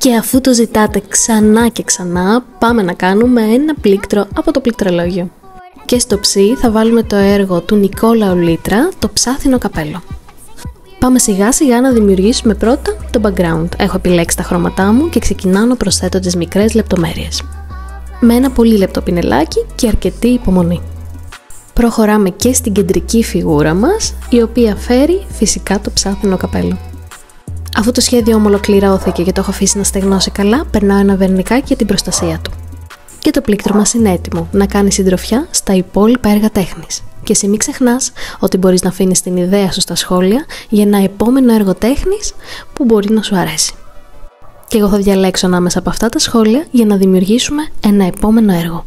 Και αφού το ζητάτε ξανά και ξανά, πάμε να κάνουμε ένα πλήκτρο από το πληκτρολόγιο. Και στο ψι θα βάλουμε το έργο του Νικόλα Ολίτρα, το ψάθινο καπέλο. Πάμε σιγά σιγά να δημιουργήσουμε πρώτα το background. Έχω επιλέξει τα χρώματά μου και ξεκινάω να προσθέτω τις μικρές λεπτομέρειες. Με ένα πολύ λεπτό πινελάκι και αρκετή υπομονή. Προχωράμε και στην κεντρική φιγούρα μας, η οποία φέρει φυσικά το ψάθινο καπέλο. Αφού το σχέδιο μου ολοκληρώθηκε και το έχω αφήσει να στεγνώσει καλά, περνάω ένα βερνικάκι για την προστασία του. Και το πλήκτρο μας είναι έτοιμο να κάνει συντροφιά στα υπόλοιπα έργα τέχνης. Και εσύ μην ξεχνάς ότι μπορείς να αφήνεις την ιδέα σου στα σχόλια για ένα επόμενο έργο τέχνης που μπορεί να σου αρέσει. Και εγώ θα διαλέξω ανάμεσα από αυτά τα σχόλια για να δημιουργήσουμε ένα επόμενο έργο.